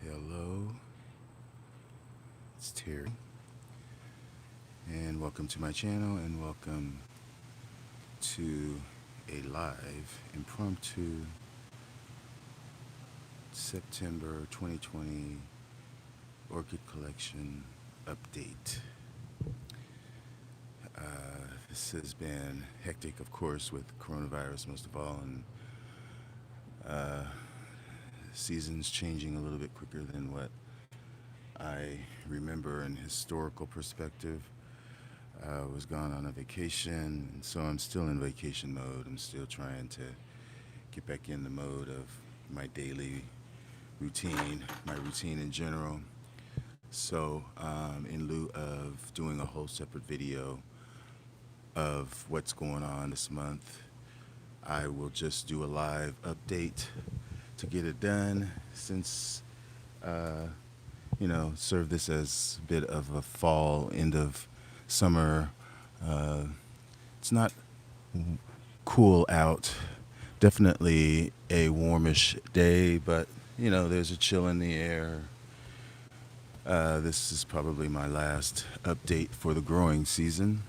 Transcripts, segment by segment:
Hello, it's Terry, and welcome to my channel, and welcome to a live impromptu September 2020 Orchid Collection update. This has been hectic, of course, with coronavirus most of all, and seasons changing a little bit quicker than what I remember in historical perspective. I was gone on a vacation, and so I'm still in vacation mode. I'm still trying to get back in the mode of my daily routine, my routine in general. So, in lieu of doing a whole separate video of what's going on this month, I will just do a live update to get it done since serve this as a bit of a fall, end of summer. It's not cool out. Definitely a warmish day, but there's a chill in the air. This is probably my last update for the growing season,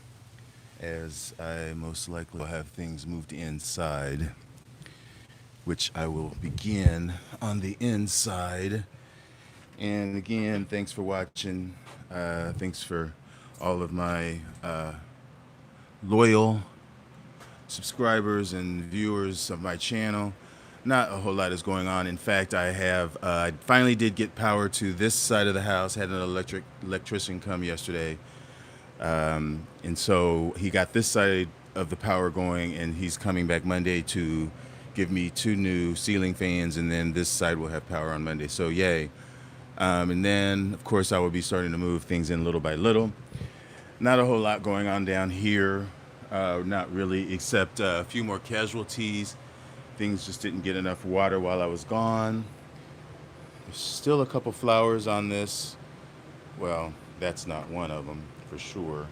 as I most likely will have things moved inside, which I will begin on the inside. And again, thanks for watching. Thanks for all of my loyal subscribers and viewers of my channel. Not a whole lot is going on. In fact, I finally did get power to this side of the house. Had an electrician come yesterday, and so he got this side of the power going, and he's coming back Monday to give me 2 new ceiling fans, and then this side will have power on Monday. So yay. And then, of course, I will be starting to move things in little by little. Not a whole lot going on down here, not really, except a few more casualties. Things just didn't get enough water while I was gone. There's still a couple flowers on this. Well, that's not one of them for sure.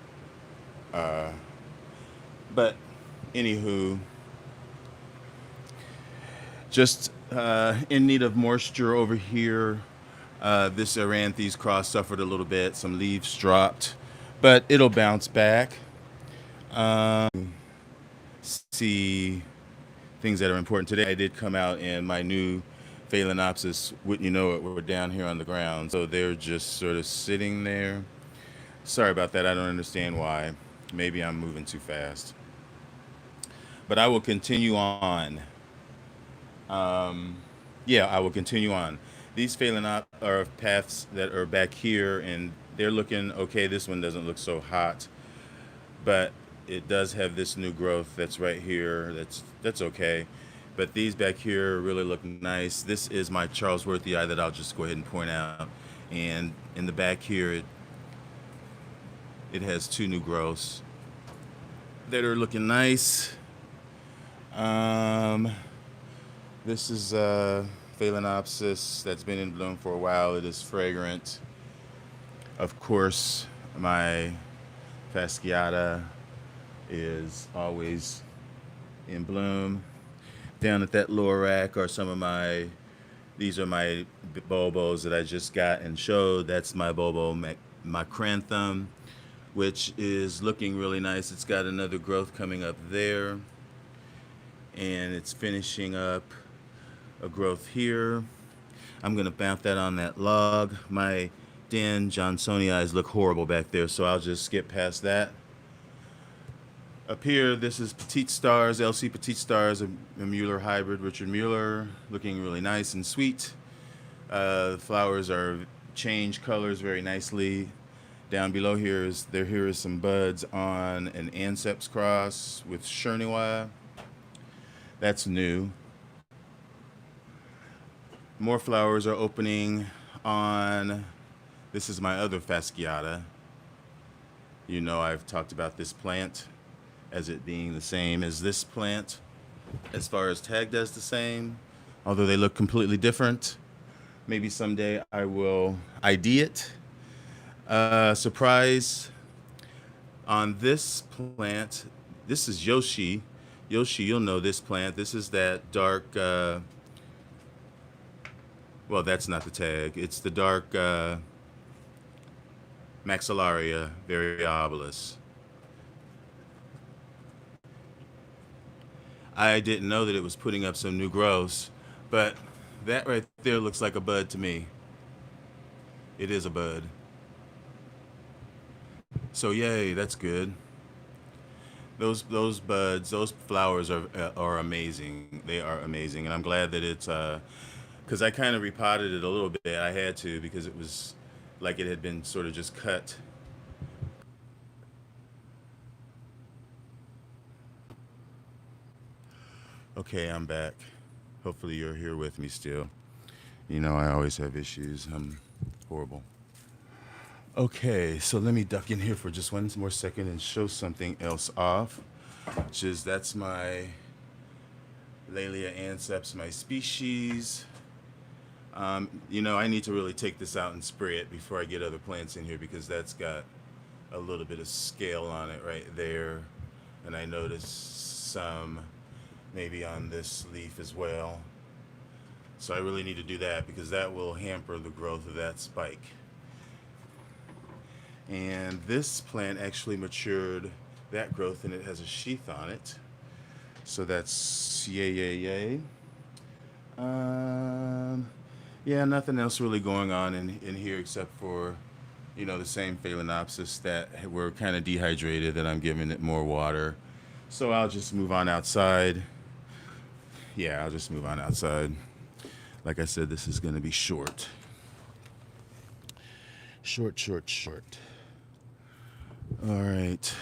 But anywho, just in need of moisture over here. This Aranthes cross suffered a little bit. Some leaves dropped, but it'll bounce back. See things that are important today. I did come out in my new Phalaenopsis. Wouldn't you know it, we're down here on the ground. So they're just sort of sitting there. Sorry about that. I don't understand why. Maybe I'm moving too fast. But I will continue on. I will continue on. These Phalaenop are paths that are back here, and they're looking okay. This one doesn't look so hot, but it does have this new growth that's right here. That's okay. But these back here really look nice. This is my Charlesworthy eye that I'll just go ahead and point out. And in the back here, it has 2 new growths that are looking nice. This is Phalaenopsis that's been in bloom for a while. It is fragrant. Of course, my Fasciata is always in bloom. Down at that lower rack are some of these are my bulbos that I just got and showed. That's my bulbo macranthum, which is looking really nice. It's got another growth coming up there, and it's finishing up a growth here. I'm gonna bounce that on that log. My Dan Johnsoni eyes look horrible back there, so I'll just skip past that. Up here, this is Petite Stars, LC Petite Stars, a Mueller hybrid, Richard Mueller, looking really nice and sweet. The flowers are changed colors very nicely. Down below here is some buds on an Anceps cross with Cherniwa. That's new. More flowers are opening on, this is my other Fasciata. You know, I've talked about this plant as it being the same as this plant, as far as tagged as the same, although they look completely different. Maybe someday I will ID it. Surprise on this plant. This is Yoshi. Yoshi, you'll know this plant. This is that dark Well, that's not the tag. It's the dark Maxillaria variabilis. I didn't know that it was putting up some new growths, but that right there looks like a bud to me. It is a bud. So yay, that's good. Those buds, those flowers are amazing. They are amazing, and I'm glad that it's because I kind of repotted it a little bit. I had to because it was like it had been sort of just cut. Okay, I'm back. Hopefully you're here with me still. You know, I always have issues. I'm horrible. Okay, so let me duck in here for just one more second and show something else off, which is that's my Laelia anceps, my species. You know, I need to really take this out and spray it before I get other plants in here because that's got a little bit of scale on it right there. And I noticed some maybe on this leaf as well. So I really need to do that because that will hamper the growth of that spike. And this plant actually matured that growth and it has a sheath on it. So that's yay, yay, yay. Um, yeah, nothing else really going on in here except for, you know, the same Phalaenopsis that we're kind of dehydrated, that I'm giving it more water. So I'll just move on outside. Yeah, I'll just move on outside. Like I said, this is going to be short. Short, short, short. All right.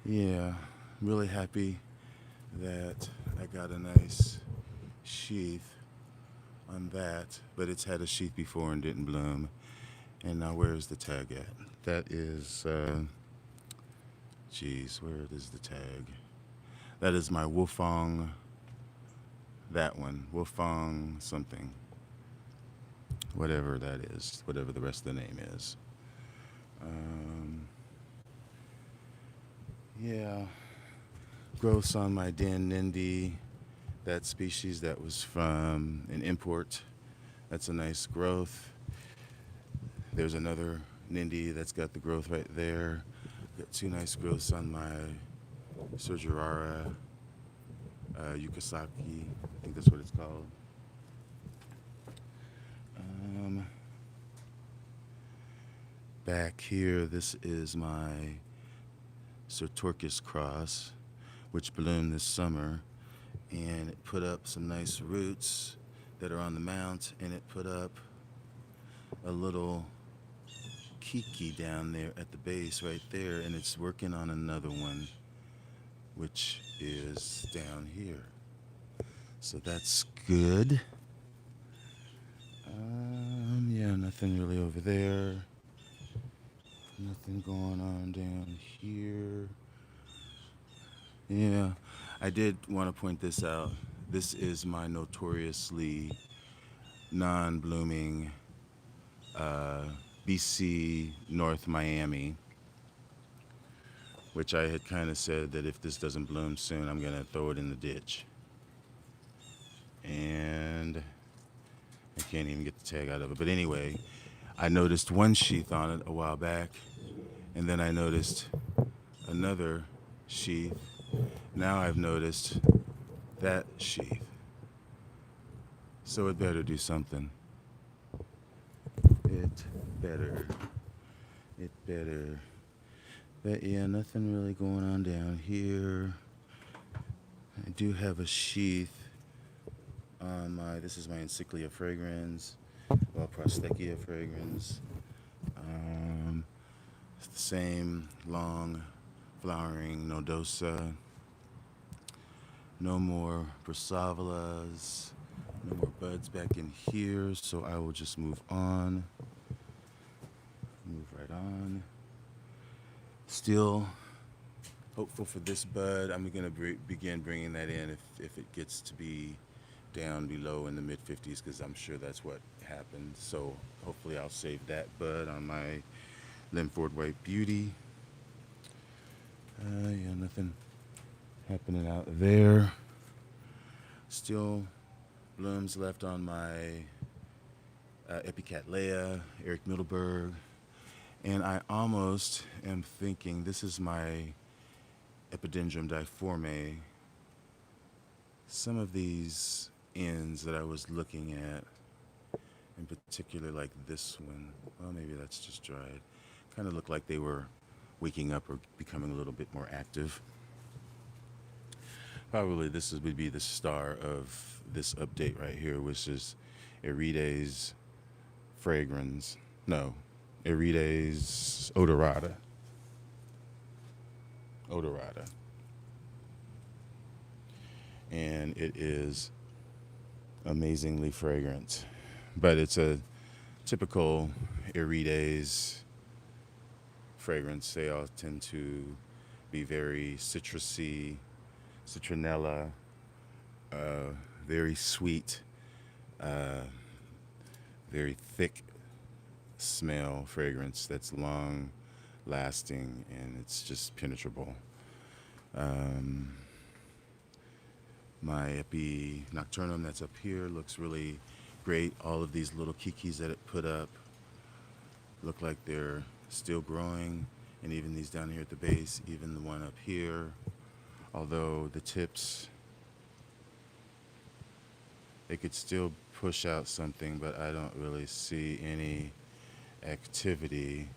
Yeah, really happy that I got a nice sheath on that, but it's had a sheath before and didn't bloom. And now where's the tag at? That is, geez, where is the tag? That is my Wolfong, that one, Wolfong something. Whatever that is, whatever the rest of the name is. Yeah, growths on my Dan Nindi, that species that was from an import. That's a nice growth. There's another Nindi that's got the growth right there. Got two nice growths on my Surgerara Yukasaki. I think that's what it's called. Back here, this is my Sertorchis cross, which bloomed this summer, and it put up some nice roots that are on the mount, and it put up a little kiki down there at the base right there, and it's working on another one, which is down here. So that's good. Yeah, nothing really over there. Nothing going on down here. Yeah, I did want to point this out. This is my notoriously non-blooming BC North Miami, which I had kind of said that if this doesn't bloom soon, I'm going to throw it in the ditch. And I can't even get the tag out of it. But anyway, I noticed one sheath on it a while back, and then I noticed another sheath. Now I've noticed that sheath. So it better do something. It better. It better. But yeah, nothing really going on down here. I do have a sheath on my, this is my Encyclia fragrans, well, Prostechia fragrans. It's the same long flowering nodosa. No more Brassavolas, no more buds back in here, so I will just move on. Move right on. Still hopeful for this bud. I'm going to begin bringing that in if it gets to be down below in the mid 50s, because I'm sure that's what happened. So hopefully I'll save that bud on my Linford White Beauty. Yeah, nothing happening out there. still blooms left on my Epicattleya, Eric Middleburg. And I almost am thinking this is my Epidendrum difforme. Some of these ends that I was looking at, in particular like this one, well, maybe that's just dried, kind of looked like they were waking up or becoming a little bit more active. Probably would be the star of this update right here, which is Irides fragrans. No, Irides odorata. Odorata. And it is amazingly fragrant. But it's a typical Irides fragrance. They all tend to be very citrusy, citronella, very sweet, uh, very thick smell fragrance that's long lasting, and it's just penetrable. Um, my Epi Nocturnum that's up here looks really great. All of these little kikis that it put up look like they're still growing, and even these down here at the base, even the one up here, although the tips, they could still push out something, but I don't really see any activity.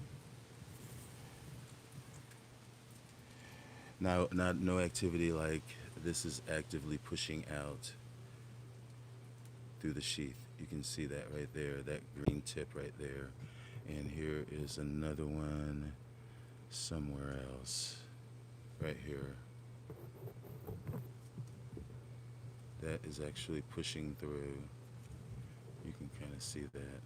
Now, no activity like this is actively pushing out through the sheath. You can see that right there, that green tip right there. And here is another one somewhere else, right here. That is actually pushing through. You can kind of see that.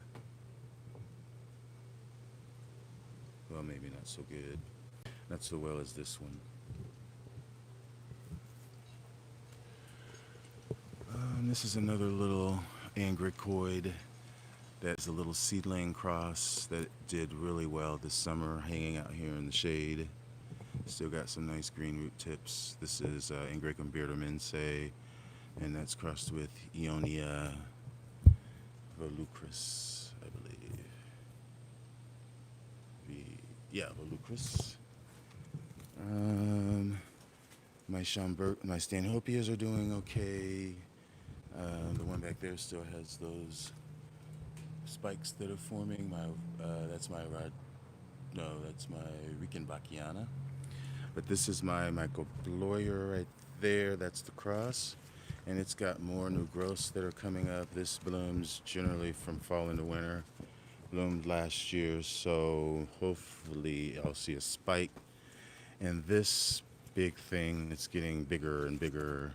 Well, maybe not so good. Not so well as this one. This is another little angricoid that's a little seedling cross that did really well this summer, hanging out here in the shade. Still got some nice green root tips. This is Angraecum beardomense, and that's crossed with Ionia volucris, I believe. Volucris. My Stanhopias are doing okay. The one back there still has those spikes that are forming. That's my Rickenbackiana. But this is my Michael Bloyer right there. That's the cross. And it's got more new growths that are coming up. This blooms generally from fall into winter. Bloomed last year, so hopefully I'll see a spike. And this big thing that's getting bigger and bigger,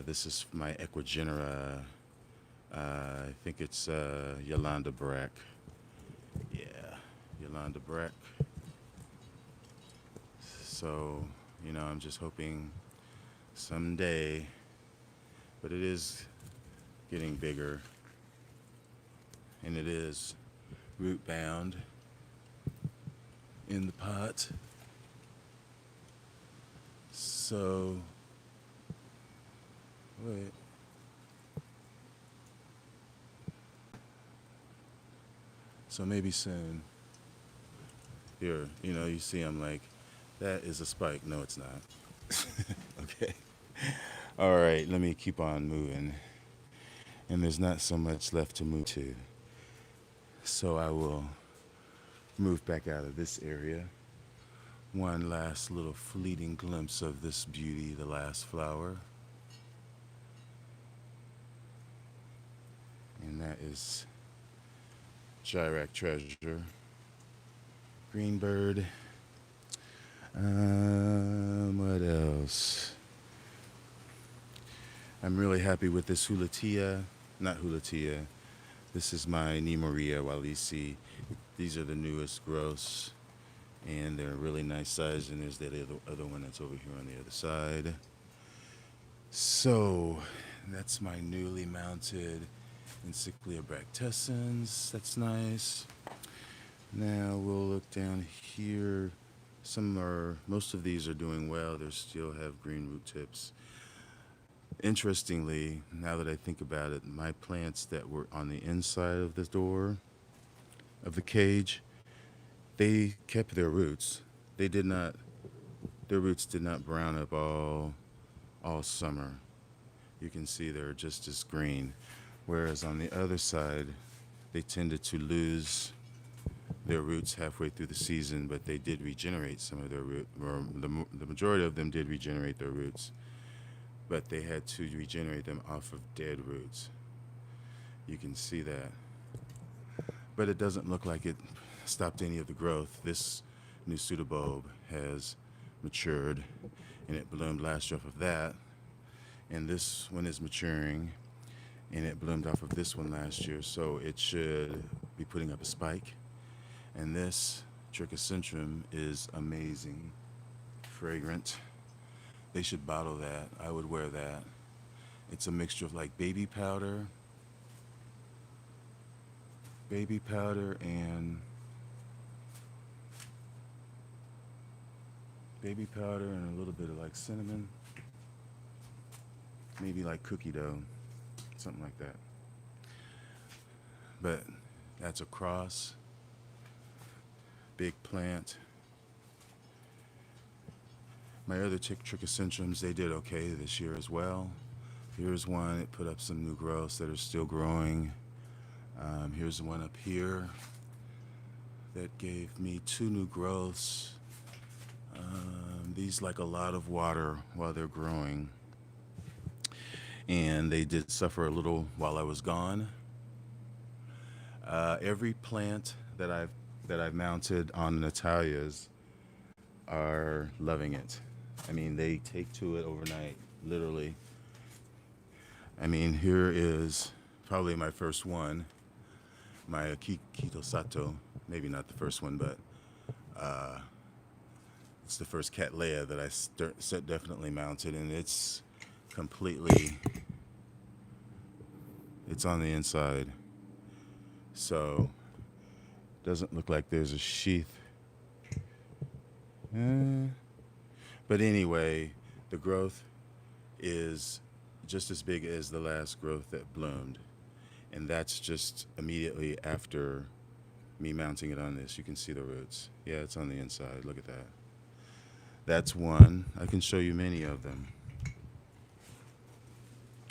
this is my Equigenera. I think it's Yolanda Brack. Yeah, Yolanda Brack. So, I'm just hoping someday, but it is getting bigger, and it is root bound in the pot. So, wait. So maybe soon. Here, you see I'm like, that is a spike. No, it's not. Okay. All right, let me keep on moving. And there's not so much left to move to. So I will move back out of this area. One last little fleeting glimpse of this beauty, the last flower. And that is Gyrac Treasure. Greenbird. What else? I'm really happy with this Hulatia. Not Hulatia. This is my Nemoria Walisi. These are the newest growths, and they're really nice size. And there's that other one that's over here on the other side. So that's my newly mounted Encyclia bractescens. That's nice. Now we'll look down here. Most of these are doing well. They still have green root tips. Interestingly, now that I think about it, my plants that were on the inside of the door of the cage, they kept their roots. They did not, their roots did not brown up all summer. You can see they're just as green. Whereas on the other side, they tended to lose their roots halfway through the season, but they did regenerate some of their root, or the majority of them did regenerate their roots, but they had to regenerate them off of dead roots. You can see that. But it doesn't look like it stopped any of the growth. This new pseudobulb has matured and it bloomed last year off of that. And this one is maturing and it bloomed off of this one last year. So it should be putting up a spike. And this trichocentrum is amazing, fragrant. They should bottle that. I would wear that. It's a mixture of like baby powder and a little bit of like cinnamon, maybe like cookie dough, something like that. But that's a cross, big plant. My other trichocentrums, they did okay this year as well. Here's one, it put up some new growths that are still growing. Here's one up here that gave me 2 new growths. These like a lot of water while they're growing. And they did suffer a little while I was gone. Every plant that I've mounted on Natalia's are loving it. I mean, they take to it overnight, literally. I mean, here is probably my first one, my Akito Sato. Maybe not the first one, but it's the first Cattleya that I definitely mounted, and it's completely, it's on the inside. So, doesn't look like there's a sheath. But anyway, the growth is just as big as the last growth that bloomed. And that's just immediately after me mounting it on this. You can see the roots. Yeah, it's on the inside. Look at that. That's one. I can show you many of them.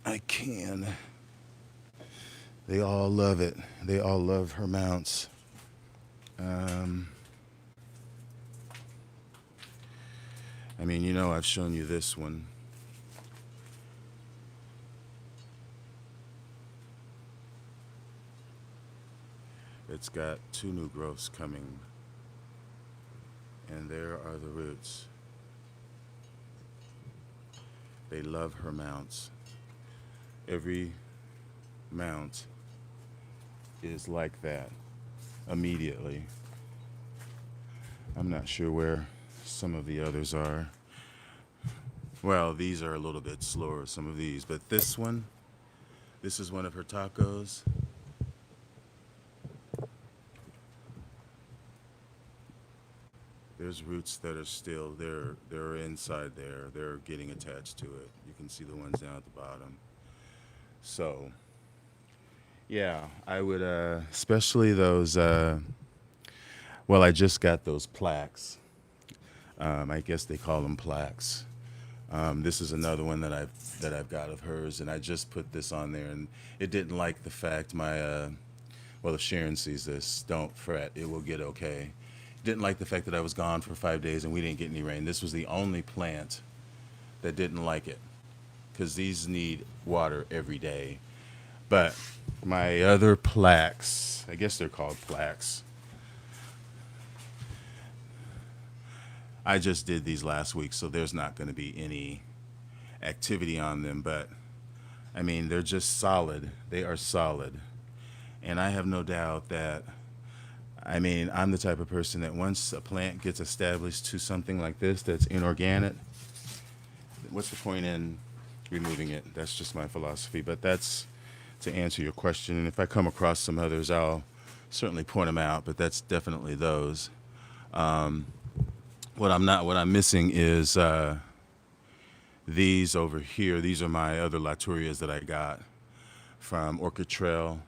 I can. They all love it. They all love her mounts. I mean, you know, I've shown you this one. It's got 2 new growths coming. And there are the roots. They love her mounts. Every mount is like that immediately. I'm not sure where some of the others are. Well, these are a little bit slower, some of these, but this one, this is one of her tacos. There's roots that are still, they're inside there. They're getting attached to it. You can see the ones down at the bottom. So, yeah, I would, especially those, well, I just got those plaques. I guess they call them plaques. This is another one that I've got of hers, and I just put this on there, and it didn't like the fact well, if Sharon sees this, don't fret, it will get okay. Didn't like the fact that I was gone for 5 days and we didn't get any rain. This was the only plant that didn't like it, because these need water every day. But my other plaques, I guess they're called plaques, I just did these last week, so there's not going to be any activity on them. But, I mean, they're just solid. They are solid. And I have no doubt that, I mean, I'm the type of person that once a plant gets established to something like this that's inorganic, what's the point in removing it? That's just my philosophy. But that's to answer your question. And if I come across some others, I'll certainly point them out. But that's definitely those. What I'm missing is These over here, these are my other Laturias that I got from Orchid Trail.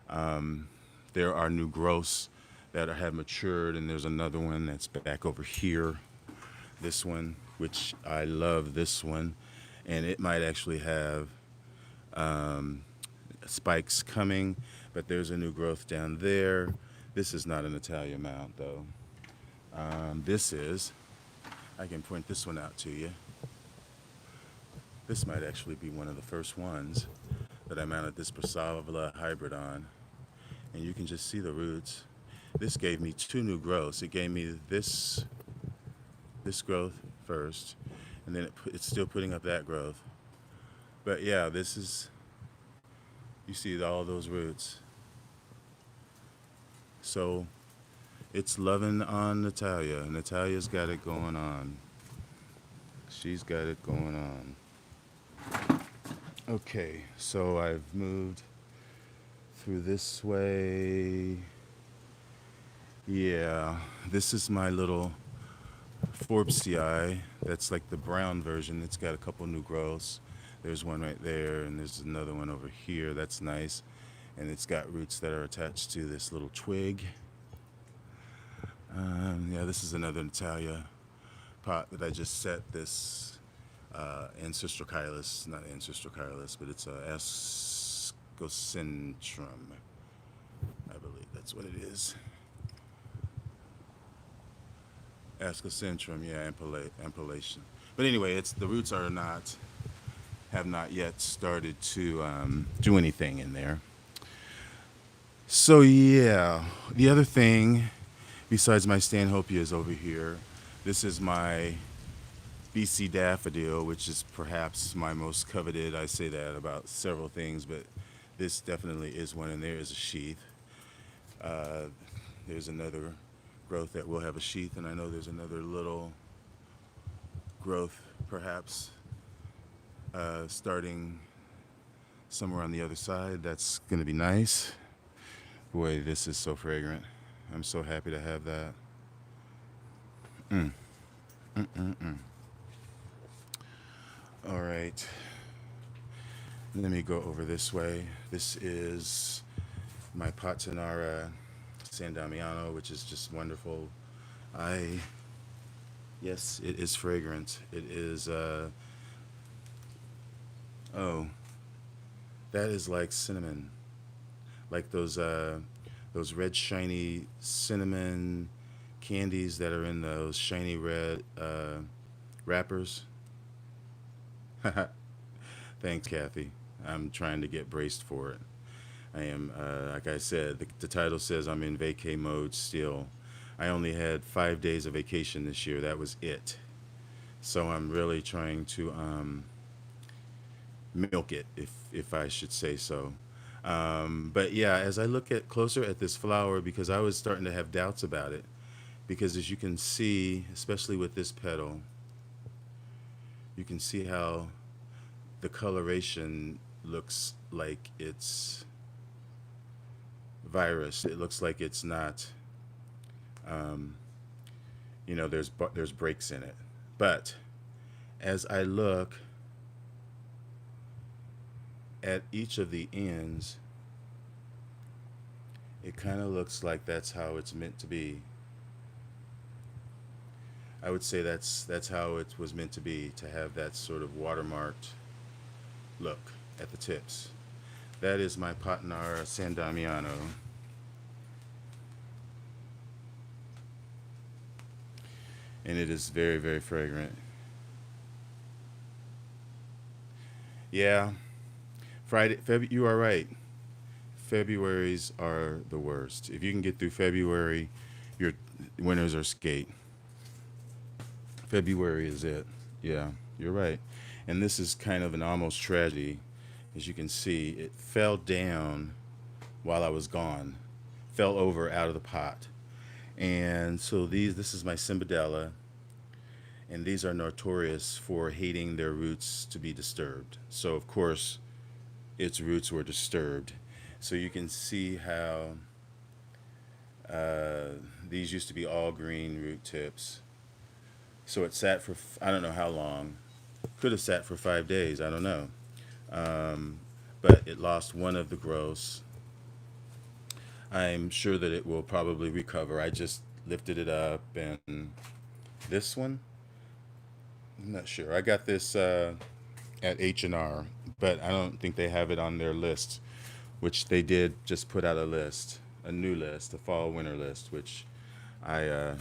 There are new growths that have matured, and there's another one that's back over here. This one, which I love this one, and it might actually have spikes coming, but there's a new growth down there. This is not an Italia mount though. This is, I can point this one out to you. This might actually be one of the first ones that I mounted this Brassavola hybrid on. And you can just see the roots. This gave me two new growths. It gave me this growth first, and then it's still putting up that growth. But yeah, this is, you see all those roots. So it's loving on Natalia. Natalia's got it going on. She's got it going on. Okay, so I've moved through this way. Yeah, this is my little Forbesii. That's like the brown version. It's got a couple new growths. There's one right there, and there's another one over here. That's nice. And it's got roots that are attached to this little twig. Yeah, this is another Natalia pot that I just set this Ancestrochylis, not Ancestrochylis, but it's a Ascocentrum. I believe that's what it is. Ascocentrum, yeah, ampellation. But anyway, it's the roots are not have not yet started to do anything in there. So yeah, the other thing besides my Stanhopeas is over here. This is my BC daffodil, which is perhaps my most coveted. I say that about several things, but this definitely is one. And there is a sheath. There's another growth that will have a sheath, and I know there's another little growth perhaps starting somewhere on the other side. That's going to be nice. Boy, this is so fragrant. I'm so happy to have that. All right. Let me go over this way. This is my Patanara San Damiano, which is just wonderful. Yes, it is fragrant. It is, oh, that is like cinnamon. Like those red shiny cinnamon candies that are in those shiny red wrappers. Thanks, Kathy. I'm trying to get braced for it. I am, like I said, the title says I'm in vacay mode still. I only had 5 days of vacation this year. That was it. So I'm really trying to milk it, if I should say so. But yeah, as I look at closer at this flower, because I was starting to have doubts about it, because as you can see, especially with this petal, you can see how the coloration looks like it's virus. It looks like it's not, there's breaks in it. But as I look at each of the ends, it kind of looks like that's how it's meant to be. I would say that's how it was meant to be, to have that sort of watermarked look at the tips. That is my Patanara San Damiano. And it is very, very fragrant. Yeah, you are right. Februaries are the worst. If you can get through February, your winters are skate. February is it. Yeah, you're right. And this is kind of an almost tragedy. As you can see, it fell down while I was gone, fell over out of the pot. And so this is my Cimbadella, and these are notorious for hating their roots to be disturbed. So of course, its roots were disturbed. So you can see how these used to be all green root tips. So it sat for I don't know how long, Could have sat for 5 days. I don't know. Um, but it lost one of the growths. I'm sure that it will probably recover. I just lifted it up, and this one, I'm not sure. I got this at H&R, but I don't think they have it on their list, which they did just put out a list, a new list, a fall winter list, which I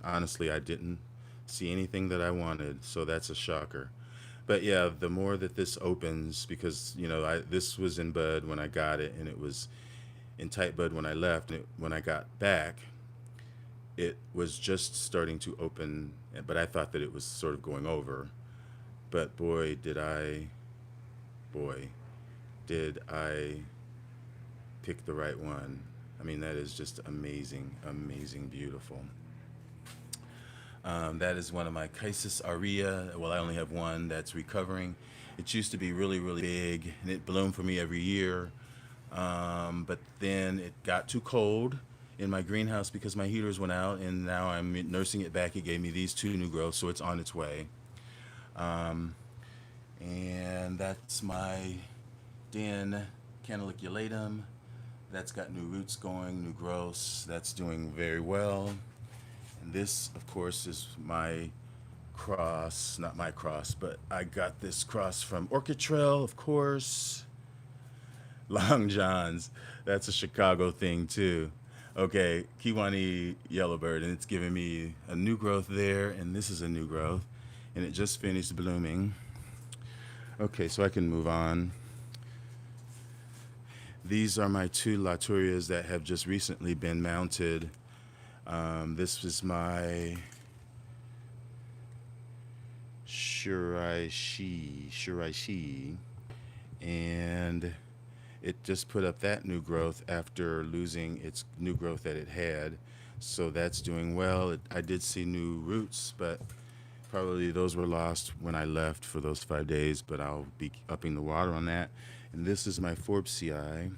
honestly I didn't see anything that I wanted, so that's a shocker. But yeah, the more that this opens, because this was in bud when I got it, and it was in tight bud when I left. And when I got back, it was just starting to open, but I thought that it was sort of going over. But boy, did I pick the right one. I mean, that is just amazing, amazing, beautiful. That is one of my Chisis aurea. Well, I only have one that's recovering. It used to be really, really big, and it bloomed for me every year. But then it got too cold in my greenhouse because my heaters went out, and now I'm nursing it back. It gave me these two new growths, so it's on its way. Um, and that's my Den canaliculatum. That's got new roots going, new growths. That's doing very well. And this, of course, is my cross. Not my cross, but I got this cross from Orchid Trail, of course. Long Johns. That's a Chicago thing, too. Okay, Kiwani Yellowbird, and it's giving me a new growth there, and this is a new growth, and it just finished blooming. Okay, so I can move on. These are my two Laturias that have just recently been mounted. This was my Shiraishi, and it just put up that new growth after losing its new growth that it had. So that's doing well. I did see new roots, but probably those were lost when I left for those 5 days, but I'll be upping the water on that. And this is my Forbesii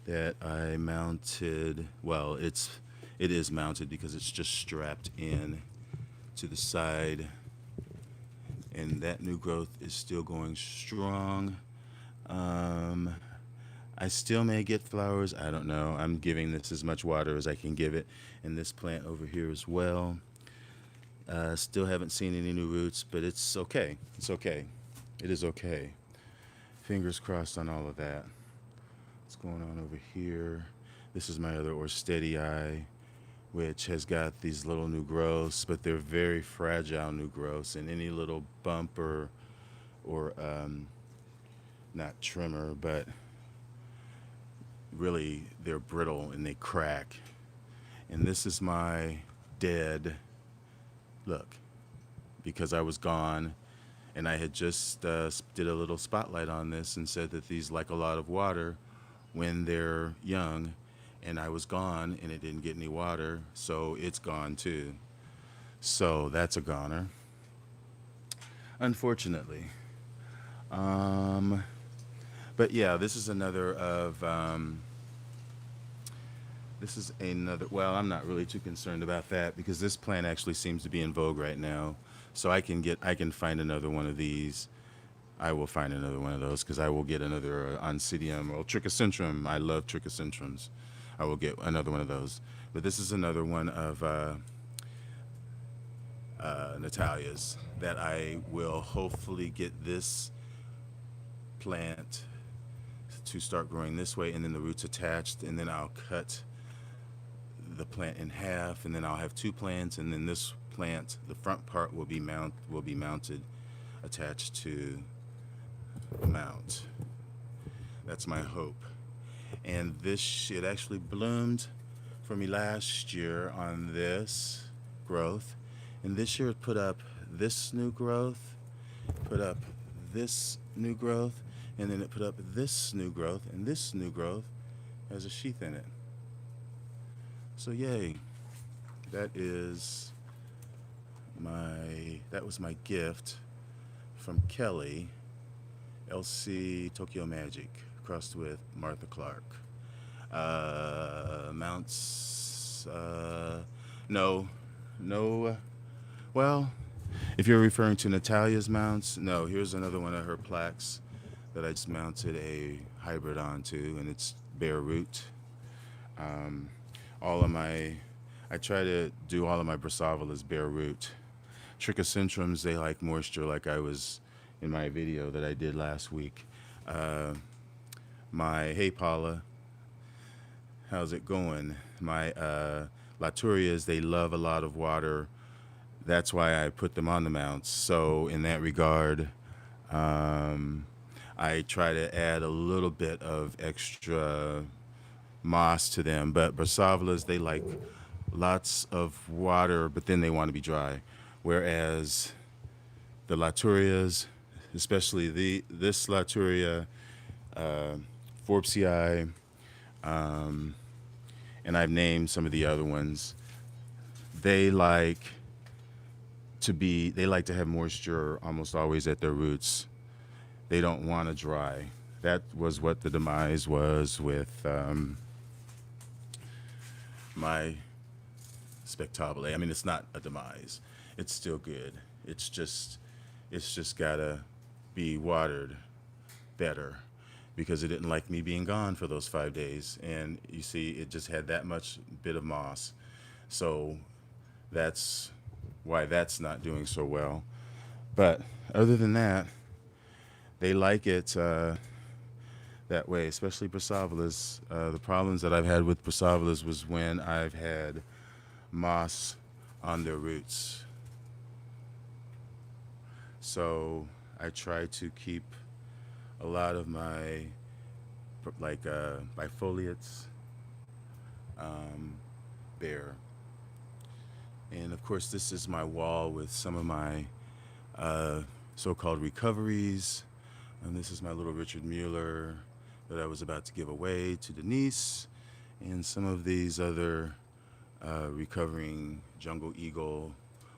that I mounted. Well, it is mounted because it's just strapped in to the side, and that new growth is still going strong. Um, I still may get flowers. I don't know. I'm giving this as much water as I can give it, and this plant over here as well. Still haven't seen any new roots, but it's okay. It's okay. It is okay. Fingers crossed on all of that. What's going on over here? This is my other Orchidii, which has got these little new growths, but they're very fragile new growths, and any little bump or not tremor, but really they're brittle and they crack. And this is my dead look, because I was gone, and I had just did a little spotlight on this and said that these like a lot of water when they're young, and I was gone and it didn't get any water, so it's gone too. So that's a goner, unfortunately. Um, but yeah, this is another. Well, I'm not really too concerned about that because this plant actually seems to be in vogue right now. So I can find another one of these. I will find another one of those because I will get another Oncidium or Trichocentrum. I love Trichocentrums. I will get another one of those. But this is another one of Natalia's that I will hopefully get this plant to start growing this way, and then the roots attached, and then I'll cut the plant in half, and then I'll have two plants, and then this plant, the front part will be mounted, attached to the mount. That's my hope. And this, it actually bloomed for me last year on this growth, and this year it put up this new growth, put up this new growth, and then it put up this new growth, and this new growth has a sheath in it. So yay. That is that was my gift from Kelly, LC Tokyo Magic, crossed with Martha Clark. Mounts, no, well, If you're referring to Natalia's mounts, no, here's another one of her plaques that I just mounted a hybrid onto, and it's bare root. Um, all of my, I try to do all of my Brassavolas bare root. Trichocentrums, they like moisture, like I was in my video that I did last week. Uh, my Hey Paula, how's it going? My Laturias, they love a lot of water. That's why I put them on the mounts. So in that regard, um, I try to add a little bit of extra moss to them. But Brassavolas, they like lots of water, but then they want to be dry. Whereas the Laturias, especially this Laturia, uh, Forbesii, um, and I've named some of the other ones. They like they like to have moisture almost always at their roots. They don't want to dry. That was what the demise was with my Spectabile. I mean, it's not a demise. It's still good. It's just gotta be watered better because it didn't like me being gone for those 5 days. And you see, it just had that much bit of moss. So that's why that's not doing so well. But other than that, they like it that way, especially Brassavolas. The problems that I've had with Brassavolas was when I've had moss on their roots. So I try to keep a lot of my bifoliates bare. And of course, this is my wall with some of my uh, so-called recoveries. And this is my little Richard Mueller that I was about to give away to Denise, and some of these other recovering Jungle Eagle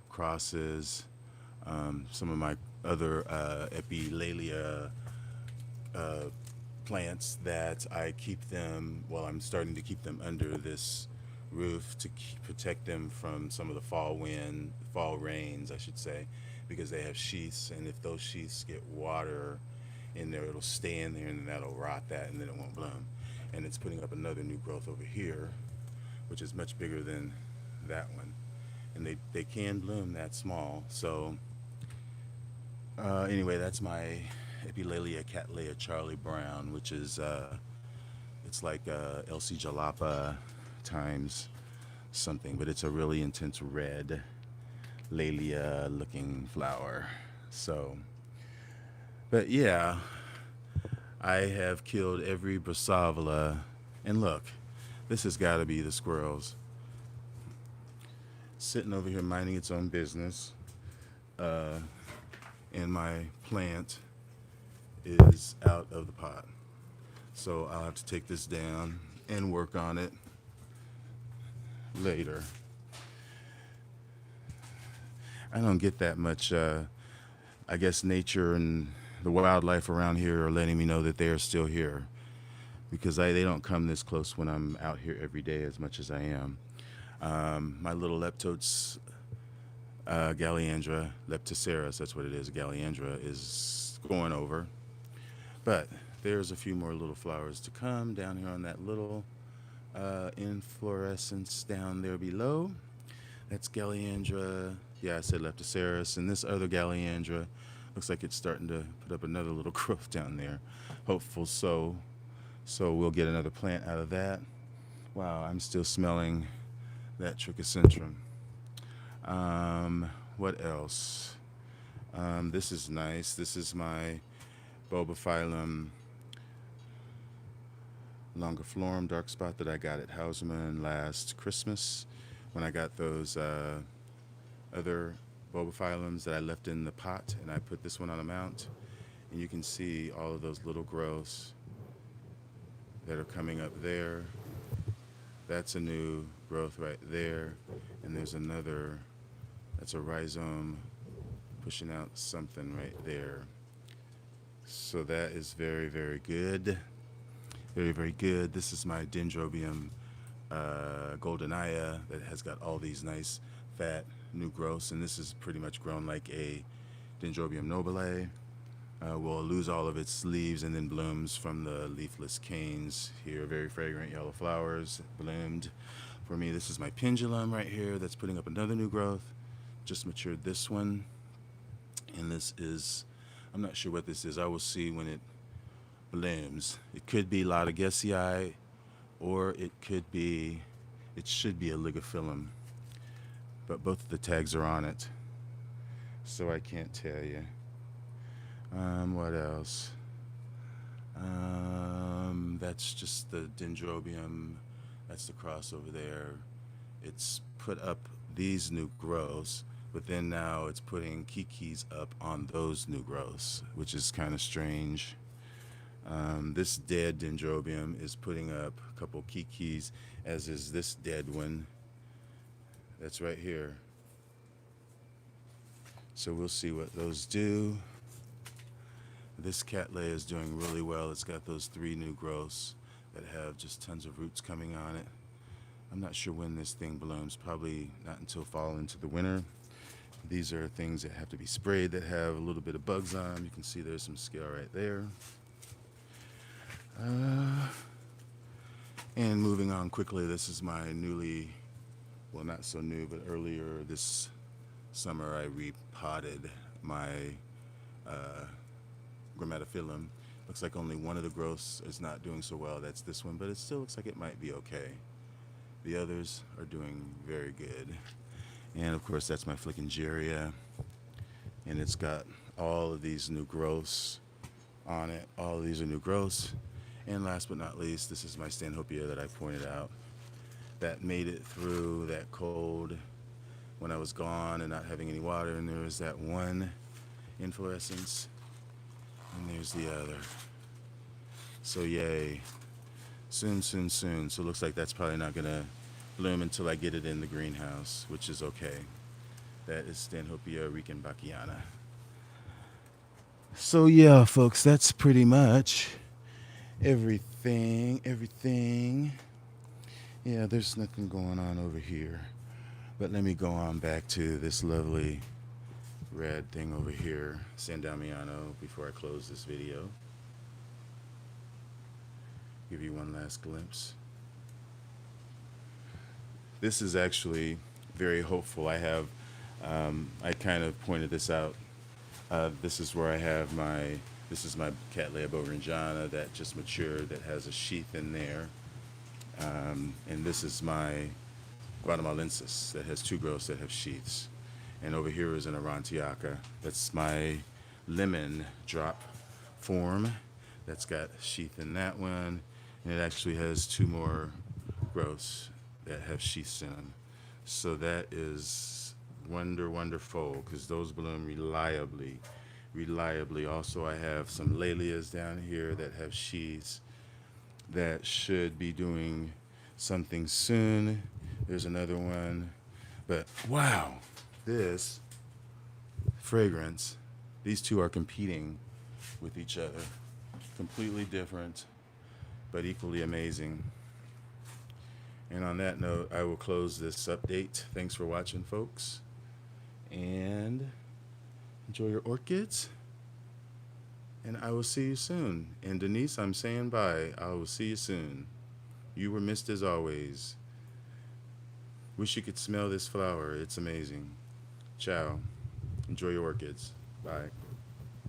crosses, some of my other Epilalia uh, plants that I keep them, well, I'm starting to keep them under this roof to protect them from some of the fall rains, I should say, because they have sheaths, and if those sheaths get water in there, it'll stay in there, and then that'll rot that, and then it won't bloom. And it's putting up another new growth over here, which is much bigger than that one. And they can bloom that small. So anyway, that's my Epilalia Cattleya Charlie Brown, which is it's like LC Jalapa times something, but it's a really intense red Laelia looking flower. So, but yeah, I have killed every Brassavola. And look, this has got to be the squirrels sitting over here minding its own business. And my plant is out of the pot. So I'll have to take this down and work on it later. I don't get that much. I guess nature and the wildlife around here are letting me know that they are still here because they don't come this close when I'm out here every day as much as I am. My little Leptotes Galliandra, Leptoceras, that's what it is, Galliandra, is going over. But there's a few more little flowers to come down here on that little inflorescence down there below. That's Galliandra. Yeah, I said Leptoceras. And this other Galliandra looks like it's starting to put up another little growth down there. Hopeful so. So we'll get another plant out of that. Wow, I'm still smelling that Trichocentrum. What else? This is nice. This is my Bulbophyllum longiflorum dark spot that I got at Hauserman last Christmas when I got those other Bulbophyllums that I left in the pot, and I put this one on a mount. And you can see all of those little growths that are coming up there. That's a new growth right there. And there's another, that's a rhizome pushing out something right there. So that is very, very good. Very, very good. This is my Dendrobium goldenaya that has got all these nice fat new growths, and this is pretty much grown like a Dendrobium nobile. Will lose all of its leaves and then blooms from the leafless canes. Here, very fragrant yellow flowers bloomed. For me, this is my pendulum right here that's putting up another new growth. Just matured this one, and this is, I'm not sure what this is. I will see when it blooms. It could be Laudagesiae, or it could be, it should be a ligophyllum, but both of the tags are on it, so I can't tell you. What else? That's just the Dendrobium. That's the cross over there. It's put up these new growths, but then now it's putting kikis up on those new growths, which is kind of strange. This dead Dendrobium is putting up a couple kikis, as is this dead one. That's right here. So we'll see what those do. This Cattleya is doing really well. It's got those 3 new growths that have just tons of roots coming on it. I'm not sure when this thing blooms, probably not until fall into the winter. These are things that have to be sprayed that have a little bit of bugs on them. You can see there's some scale right there. And moving on quickly, this is my newly, well, not so new, but earlier this summer I repotted my Grammatophyllum. Looks like only one of the growths is not doing so well. That's this one, but it still looks like it might be okay. The others are doing very good. And of course, that's my Flickingeria. And it's got all of these new growths on it. All of these are new growths. And last but not least, this is my Stanhopea that I pointed out that made it through that cold when I was gone and not having any water. And there was that one inflorescence, and there's the other. So yay. Soon, soon, soon. So it looks like that's probably not gonna bloom until I get it in the greenhouse, which is okay. That is Stanhopea Rickenbackiana. So yeah, folks, that's pretty much everything. Yeah, there's nothing going on over here. But let me go on back to this lovely red thing over here, San Damiano, before I close this video. Give you one last glimpse. This is actually very hopeful. I have, I kind of pointed this out. This is where I have this is my Cattleya boveringiana that just matured, that has a sheath in there. And this is my Guatemalensis that has 2 growths that have sheaths. And over here is an Arantiaca. That's my lemon drop form that's got sheath in that one. And it actually has 2 more growths that have sheaths in them. So that is wonderful, because those bloom reliably. Also, I have some Lalias down here that have sheaths that should be doing something soon. There's another one. But wow, this fragrance, these 2 are competing with each other. Completely different, but equally amazing. And on that note, I will close this update. Thanks for watching, folks. And enjoy your orchids. And I will see you soon. And Denise, I'm saying bye. I will see you soon. You were missed as always. Wish you could smell this flower. It's amazing. Ciao. Enjoy your orchids. Bye.